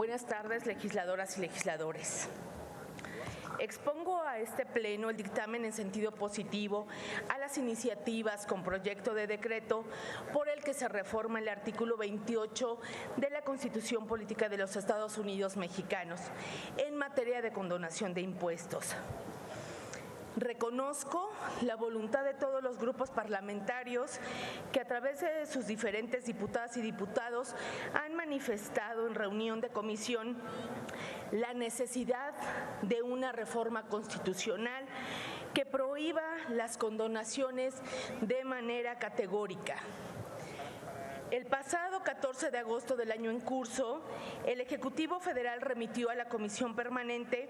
Buenas tardes, legisladoras y legisladores. Expongo a este Pleno el dictamen en sentido positivo a las iniciativas con proyecto de decreto por el que se reforma el artículo 28 de la Constitución Política de los Estados Unidos Mexicanos en materia de condonación de impuestos. Reconozco la voluntad de todos los grupos parlamentarios que a través de sus diferentes diputadas y diputados han manifestado en reunión de comisión la necesidad de una reforma constitucional que prohíba las condonaciones de manera categórica. El pasado 14 de agosto del año en curso, el Ejecutivo Federal remitió a la Comisión Permanente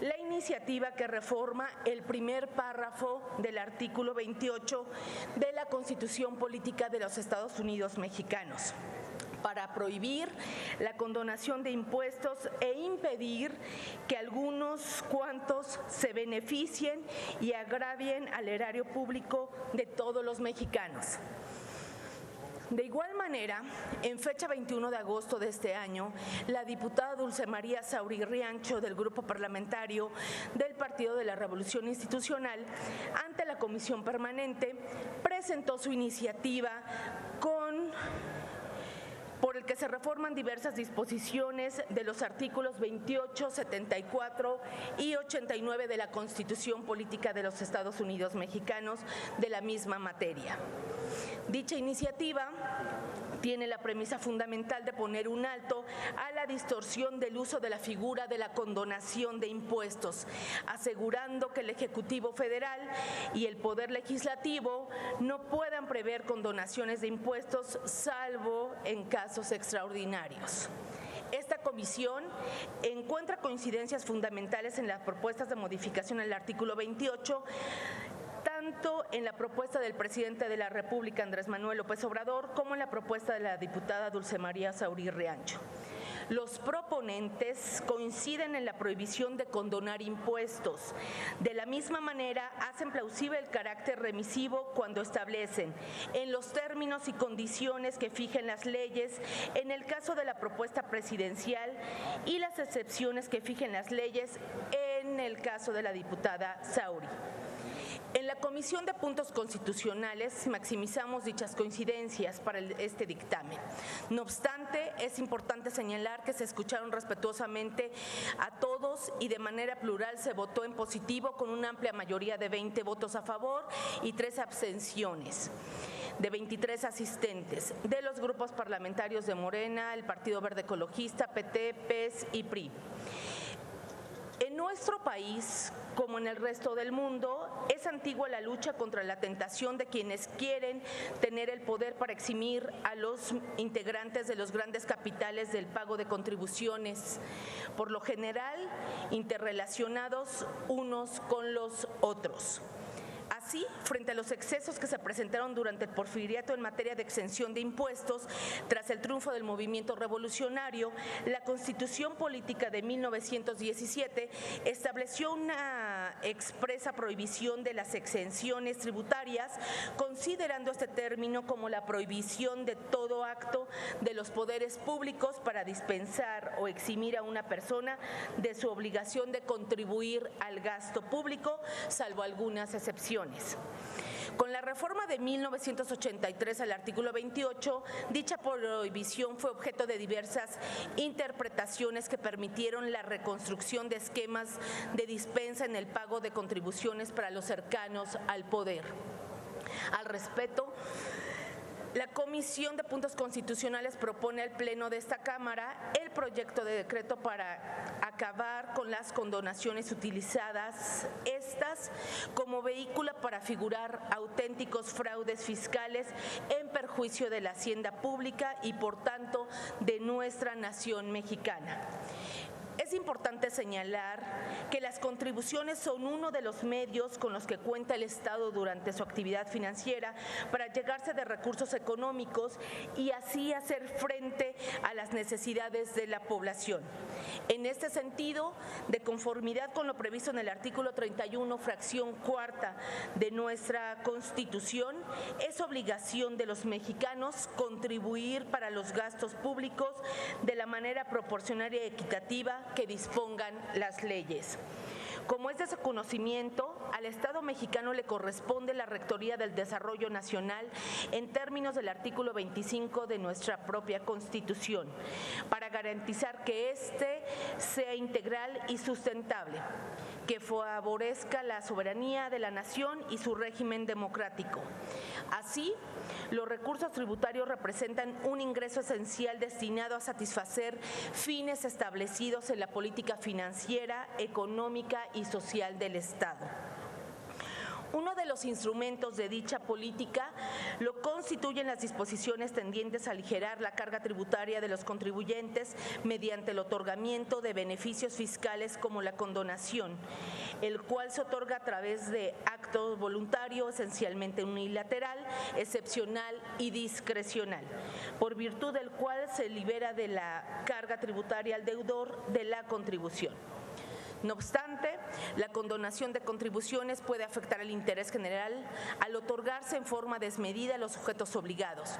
la iniciativa que reforma el primer párrafo del artículo 28 de la Constitución Política de los Estados Unidos Mexicanos, para prohibir la condonación de impuestos e impedir que algunos cuantos se beneficien y agravien al erario público de todos los mexicanos. De igual manera, en fecha 21 de agosto de este año, la diputada Dulce María Sauri Riancho del Grupo Parlamentario del Partido de la Revolución Institucional ante la Comisión Permanente presentó su iniciativa por el que se reforman diversas disposiciones de los artículos 28, 74 y 89 de la Constitución Política de los Estados Unidos Mexicanos de la misma materia. Dicha iniciativa tiene la premisa fundamental de poner un alto a la distorsión del uso de la figura de la condonación de impuestos, asegurando que el Ejecutivo Federal y el Poder Legislativo no puedan prever condonaciones de impuestos salvo en casos extraordinarios. Esta comisión encuentra coincidencias fundamentales en las propuestas de modificación al artículo 28, tanto en la propuesta del presidente de la República, Andrés Manuel López Obrador, como en la propuesta de la diputada Dulce María Sauri Riancho. Los proponentes coinciden en la prohibición de condonar impuestos. De la misma manera, hacen plausible el carácter remisivo cuando establecen, en los términos y condiciones que fijen las leyes, en el caso de la propuesta presidencial, y las excepciones que fijen las leyes en el caso de la diputada Sauri. En la Comisión de Puntos Constitucionales maximizamos dichas coincidencias para este dictamen. No obstante, es importante señalar que se escucharon respetuosamente a todos y de manera plural se votó en positivo con una amplia mayoría de 20 votos a favor y 3 abstenciones de 23 asistentes de los grupos parlamentarios de Morena, el Partido Verde Ecologista, PT, PES y PRI. En nuestro país, como en el resto del mundo, es antigua la lucha contra la tentación de quienes quieren tener el poder para eximir a los integrantes de los grandes capitales del pago de contribuciones, por lo general interrelacionados unos con los otros. Así, frente a los excesos que se presentaron durante el porfiriato en materia de exención de impuestos, tras el triunfo del movimiento revolucionario, la Constitución Política de 1917 estableció una expresa prohibición de las exenciones tributarias, considerando este término como la prohibición de todo acto de los poderes públicos para dispensar o eximir a una persona de su obligación de contribuir al gasto público, salvo algunas excepciones. Con la reforma de 1983 al artículo 28, dicha prohibición fue objeto de diversas interpretaciones que permitieron la reconstrucción de esquemas de dispensa en el pago de contribuciones para los cercanos al poder. Al respecto, la Comisión de Puntos Constitucionales propone al Pleno de esta Cámara el proyecto de decreto para acabar con las condonaciones utilizadas, estas como vehículo para figurar auténticos fraudes fiscales en perjuicio de la hacienda pública y, por tanto, de nuestra nación mexicana. Es importante señalar que las contribuciones son uno de los medios con los que cuenta el Estado durante su actividad financiera para llegarse de recursos económicos y así hacer frente a las necesidades de la población. En este sentido, de conformidad con lo previsto en el artículo 31, fracción cuarta de nuestra Constitución, es obligación de los mexicanos contribuir para los gastos públicos de la manera proporcional y equitativa que dispongan las leyes. Como es de su conocimiento, al Estado mexicano le corresponde la Rectoría del Desarrollo Nacional en términos del artículo 25 de nuestra propia Constitución, para garantizar que éste sea integral y sustentable, que favorezca la soberanía de la nación y su régimen democrático. Así, los recursos tributarios representan un ingreso esencial destinado a satisfacer fines establecidos en la política financiera, económica y social del Estado. Uno de los instrumentos de dicha política lo constituyen las disposiciones tendientes a aligerar la carga tributaria de los contribuyentes mediante el otorgamiento de beneficios fiscales como la condonación, el cual se otorga a través de acto voluntario, esencialmente unilateral, excepcional y discrecional, por virtud del cual se libera de la carga tributaria al deudor de la contribución. No obstante, la condonación de contribuciones puede afectar el interés general al otorgarse en forma desmedida a los sujetos obligados,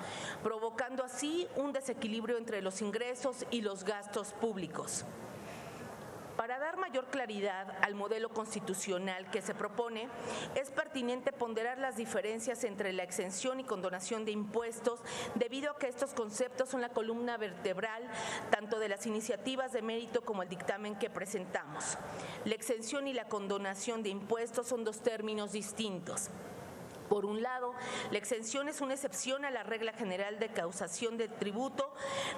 provocando así un desequilibrio entre los ingresos y los gastos públicos. Para dar mayor claridad al modelo constitucional que se propone, es pertinente ponderar las diferencias entre la exención y condonación de impuestos, debido a que estos conceptos son la columna vertebral tanto de las iniciativas de mérito como el dictamen que presentamos. La exención y la condonación de impuestos son dos términos distintos. Por un lado, la exención es una excepción a la regla general de causación de tributo,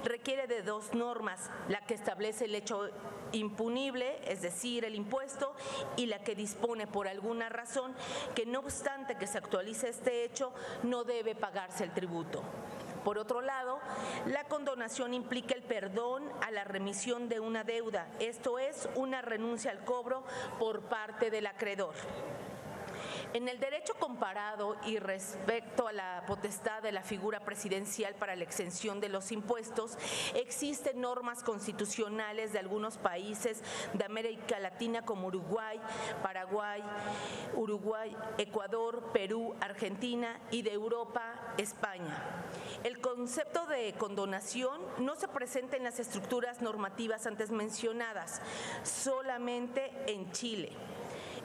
requiere de dos normas, la que establece el hecho impunible, es decir, el impuesto, y la que dispone por alguna razón que no obstante que se actualice este hecho, no debe pagarse el tributo. Por otro lado, la condonación implica el perdón a la remisión de una deuda, esto es, una renuncia al cobro por parte del acreedor. En el derecho comparado y respecto a la potestad de la figura presidencial para la exención de los impuestos, existen normas constitucionales de algunos países de América Latina como Uruguay, Paraguay, Ecuador, Perú, Argentina y de Europa, España. El concepto de condonación no se presenta en las estructuras normativas antes mencionadas, solamente en Chile.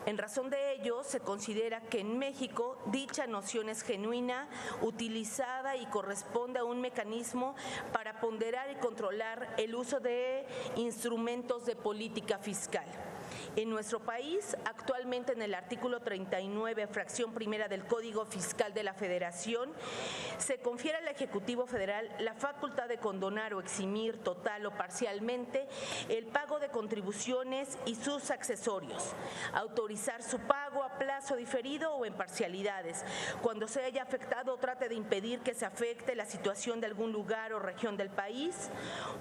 En razón de ello, se considera que en México dicha noción es genuina, utilizada y corresponde a un mecanismo para ponderar y controlar el uso de instrumentos de política fiscal. En nuestro país, actualmente en el artículo 39, fracción primera del Código Fiscal de la Federación, se confiere al Ejecutivo Federal la facultad de condonar o eximir total o parcialmente el pago de contribuciones y sus accesorios, autorizar su pago a plazo diferido o en parcialidades, cuando se haya afectado o trate de impedir que se afecte la situación de algún lugar o región del país,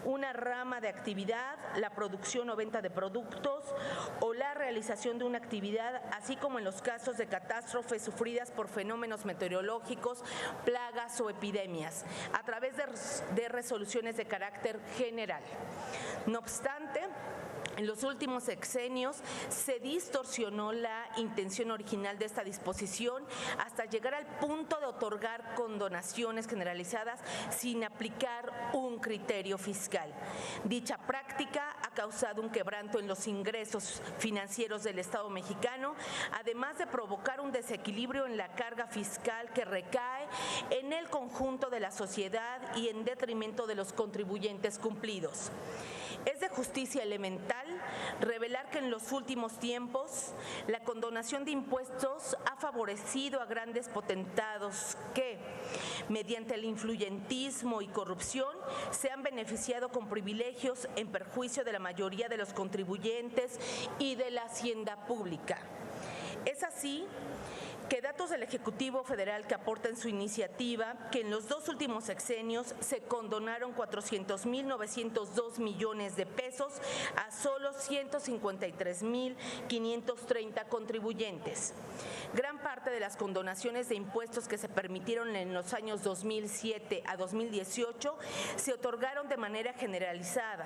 una rama de actividad, la producción o venta de productos o la realización de una actividad, así como en los casos de catástrofes sufridas por fenómenos meteorológicos, plagas o epidemias, a través de resoluciones de carácter general. No obstante, en los últimos sexenios se distorsionó la intención original de esta disposición hasta llegar al punto de otorgar condonaciones generalizadas sin aplicar un criterio fiscal. Dicha práctica ha causado un quebranto en los ingresos financieros del Estado mexicano, además de provocar un desequilibrio en la carga fiscal que recae en el conjunto de la sociedad y en detrimento de los contribuyentes cumplidos. Es de justicia elemental revelar que en los últimos tiempos la condonación de impuestos ha favorecido a grandes potentados que, mediante el influyentismo y corrupción, se han beneficiado con privilegios en perjuicio de la mayoría de los contribuyentes y de la hacienda pública. Es así que datos del Ejecutivo Federal que aporta en su iniciativa que en los 2 últimos sexenios se condonaron 400.902 millones de pesos a solo 153.530 contribuyentes. Gran parte de las condonaciones de impuestos que se permitieron en los años 2007 a 2018 se otorgaron de manera generalizada,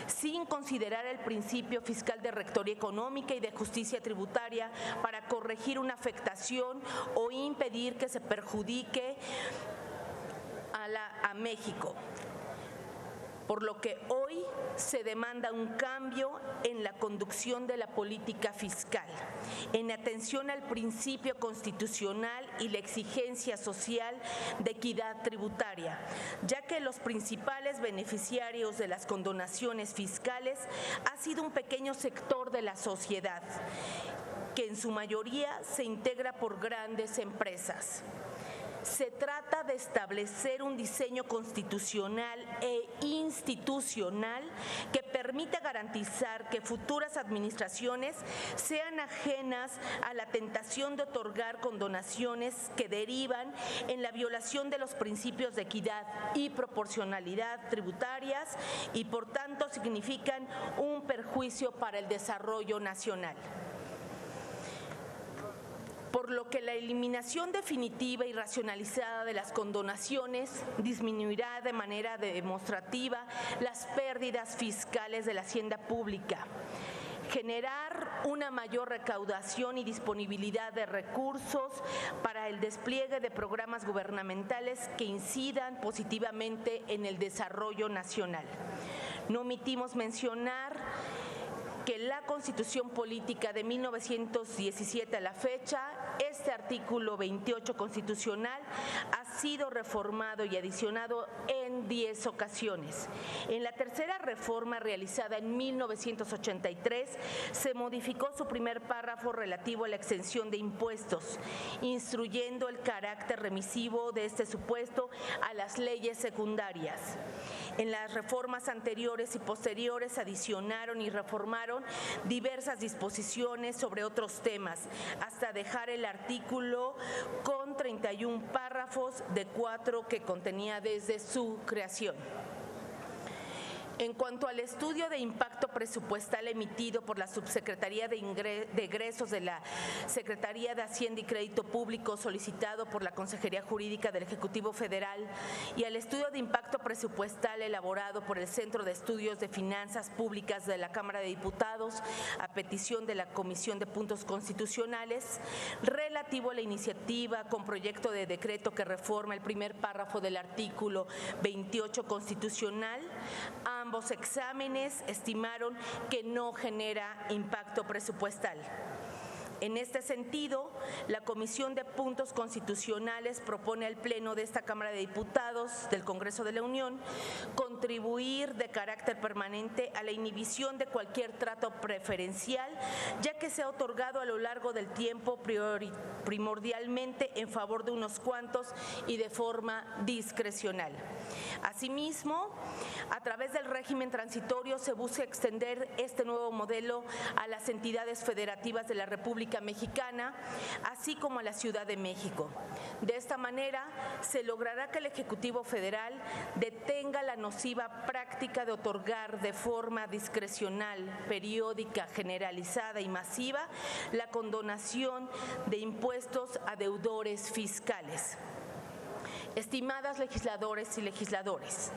sin considerar el principio fiscal de rectoría económica y de justicia tributaria para corregir una afectación o impedir que se perjudique a México. Por lo que hoy se demanda un cambio en la conducción de la política fiscal, en atención al principio constitucional y la exigencia social de equidad tributaria, ya que los principales beneficiarios de las condonaciones fiscales ha sido un pequeño sector de la sociedad, que en su mayoría se integra por grandes empresas. Se trata de establecer un diseño constitucional e institucional que permita garantizar que futuras administraciones sean ajenas a la tentación de otorgar condonaciones que derivan en la violación de los principios de equidad y proporcionalidad tributarias y por tanto significan un perjuicio para el desarrollo nacional. Por lo que la eliminación definitiva y racionalizada de las condonaciones disminuirá de manera demostrativa las pérdidas fiscales de la hacienda pública, generar una mayor recaudación y disponibilidad de recursos para el despliegue de programas gubernamentales que incidan positivamente en el desarrollo nacional. No omitimos mencionar que la Constitución Política de 1917 a la fecha, este artículo 28 constitucional ha sido reformado y adicionado en 10 ocasiones. En la tercera reforma realizada en 1983 se modificó su primer párrafo relativo a la exención de impuestos, instruyendo el carácter remisivo de este supuesto a las leyes secundarias. En las reformas anteriores y posteriores adicionaron y reformaron diversas disposiciones sobre otros temas, hasta dejar el artículo con 31 párrafos de 4 que contenía desde su creación. En cuanto al estudio de impacto presupuestal emitido por la Subsecretaría de Egresos de la Secretaría de Hacienda y Crédito Público solicitado por la Consejería Jurídica del Ejecutivo Federal y al estudio de impacto presupuestal elaborado por el Centro de Estudios de Finanzas Públicas de la Cámara de Diputados a petición de la Comisión de Puntos Constitucionales relativo a la iniciativa con proyecto de decreto que reforma el primer párrafo del artículo 28 constitucional, ambos exámenes estimaron que no genera impacto presupuestal. En este sentido, la Comisión de Puntos Constitucionales propone al Pleno de esta Cámara de Diputados del Congreso de la Unión contribuir de carácter permanente a la inhibición de cualquier trato preferencial, ya que se ha otorgado a lo largo del tiempo primordialmente en favor de unos cuantos y de forma discrecional. Asimismo, a través del régimen transitorio se busca extender este nuevo modelo a las entidades federativas de la República Mexicana, así como a la Ciudad de México. De esta manera, se logrará que el Ejecutivo Federal detenga la nociva práctica de otorgar de forma discrecional, periódica, generalizada y masiva la condonación de impuestos a deudores fiscales. Estimadas legisladores y legisladores,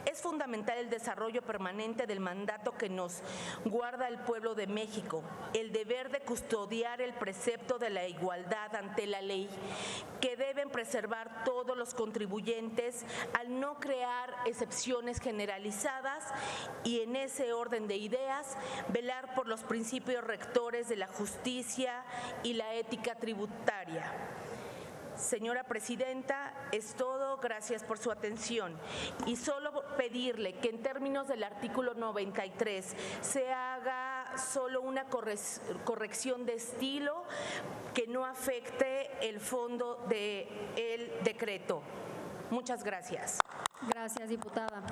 es fundamental el desarrollo permanente del mandato que nos guarda el pueblo de México, el deber de custodiar el precepto de la igualdad ante la ley, que deben preservar todos los contribuyentes al no crear excepciones generalizadas y en ese orden de ideas velar por los principios rectores de la justicia y la ética tributaria. Señora Presidenta, es todo. Gracias por su atención. Y solo pedirle que en términos del artículo 93 se haga solo una corrección de estilo que no afecte el fondo del decreto. Muchas gracias. Gracias, diputada.